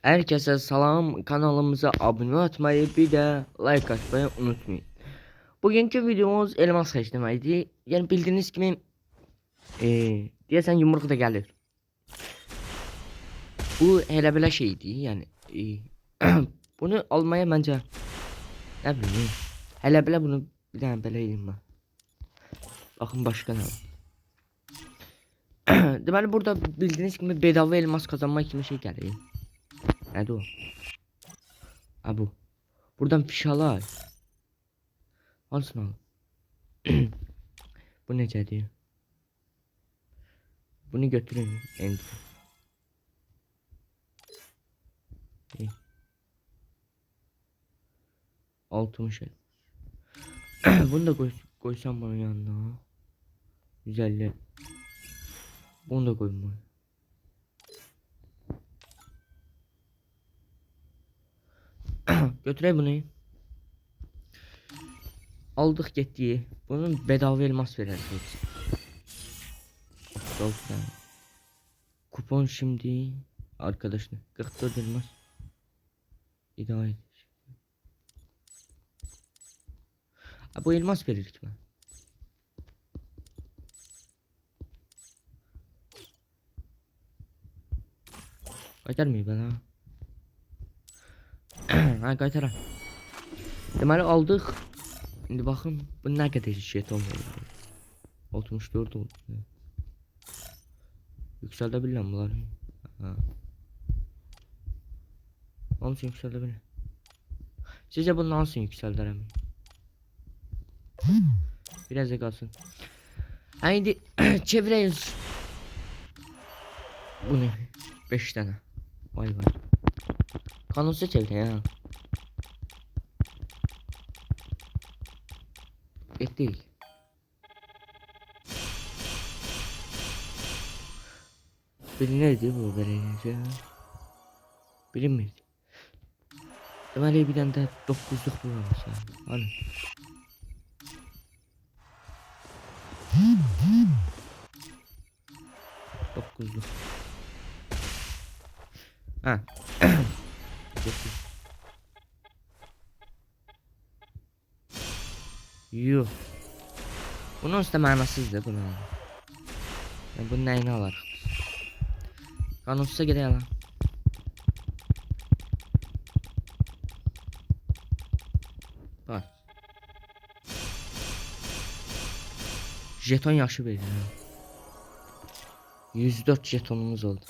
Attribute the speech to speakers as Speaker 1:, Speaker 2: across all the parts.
Speaker 1: Herkese salam, kanalımıza abone olmayı bir de like atmayı unutmayın. Bugünkü videomuz elmas seçmeydi. Yani bildiğiniz gibi diyesen yumruk da gelir. Bu hele böyle şeydi yani bunu almaya bence ne bileyim hele böyle bunu bir tane beleydim ben. Bakın başka ne var. Deməli burada bildiğiniz gibi bedava elmas kazanmak için şey gelir. Nerede o? Ha bu. Buradan fişalar. Alsın al. Bu nece diyor. Bunu götürün. Ender. 60 el. Bunu da koysam bunun yanına. Güzeller. Bunu da koyma. Götüreyim bunu. Aldık getdiyi. Bunun bedava elmas verir. Çok güzel. Kupon şimdi arkadaşlar 44 elmas. İdare et. Bu elmas verir ki ben. Kaytar mı bana? Ha kaytar. Deməli aldık. Şimdi bakın bu ne kadar jeton verir. 64 oldu. Yükseltebilir bunlar. Ha. Nasıl yükseltebilir? Sizce bunu nasıl yükseltirim? Biraz da kalsın. Haydi çeviriyoruz. Bu ne? 5 tane. Vay vay. Kanunsuz çevir ya. Et değil. Biri neydi bu böylece? Biri miydi? Deməli bir tane de 9'luk bu var. Hani. Dokuzluk. Ha. Yuh. Bunun üstü mənasızdır bunu. Yani bunun neyini alır? Kanunsuz'a gidelim lan. Bak. Jeton yaxşı verir. 104 jetonumuz oldu.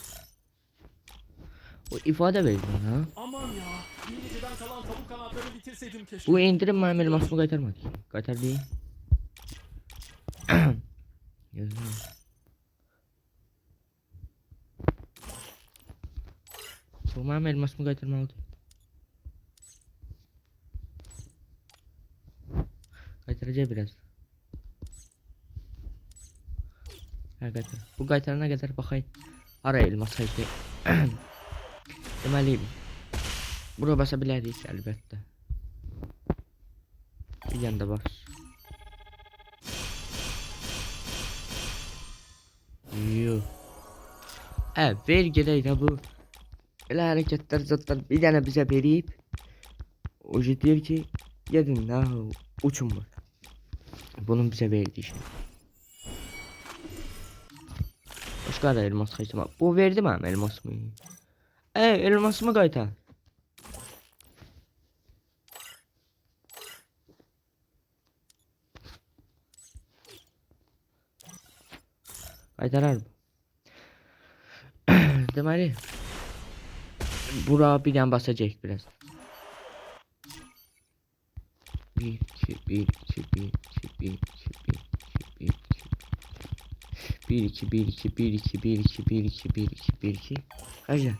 Speaker 1: O ifade verir ha.
Speaker 2: Aman ya, bir geceden kalan tavuk kanatlarını bitirseydim keşke.
Speaker 1: Bu indirim benim elmasımı kaytarmadı. Kaytar değil. Yazıyorum. Bu benim elmasımı kaytarmalı. Kaytaracak biraz. Ha kaytar. Bu kaytarana kadar bakayım. Ara elmas kaytar. Demeliyim. Bura basabiliriz elbette. Bir yanda bas. Yuh. Ver gedək bu. Elə hərəkətlər zaten bir dənə bizə verib. O deyir ki, gedin də uçun var. Bunun bizə verdiyi şey. Başqa da elmas xəstəmə. Bu verdi mənim elmasımı. Elmasımı qaytar. Qaytarar bu. Deməli bura bir dənə basacaq biraz. 1 2 1 2 1 2 1 2 1 2 1 2 1 2 1 2 1 2 1 2 1 2 1 2 Kaçta?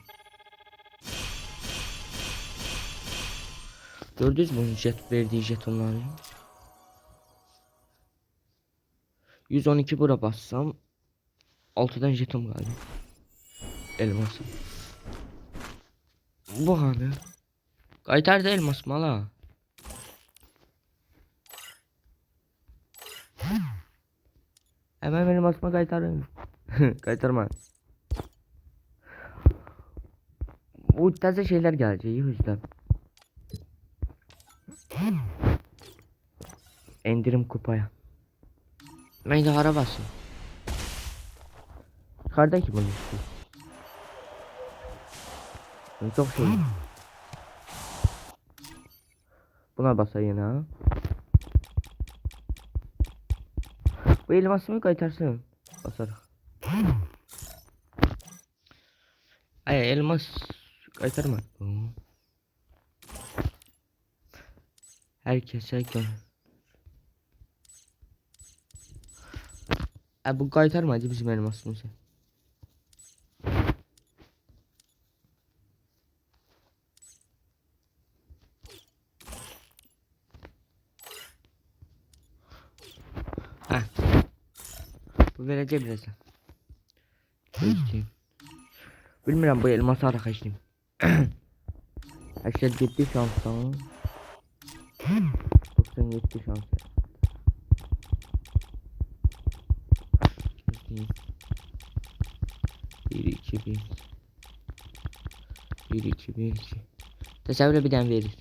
Speaker 1: Gördünüz mü jet verdiği jetonları? 112 bura bassam 6'dan jeton geldi. Elmasım. Bu hani. Kaytar da elmas mala. Hemen benim elmasıma kaytarın. Kaytarma. Bu taze şeyler gelecek o yüzden. İndirim kupaya. Ben de arabası. Yukarıdaki bunu istiyor. Çok şey. Buna basayım ha. Bu elmasımı kaytarsın. Basarım. Ay elmas kaytarma. Herkese gör. Bu kaytarmadı bizim elmasımızı. Ha. Bu vereceğim birazdan. Geçeyim. Bilmiyorum bu elması arkadaşım. Arkadaşlar gitti şanstan. 97 şans. 1 2 1 1 2 1 2. Tasavvura bir tane verir.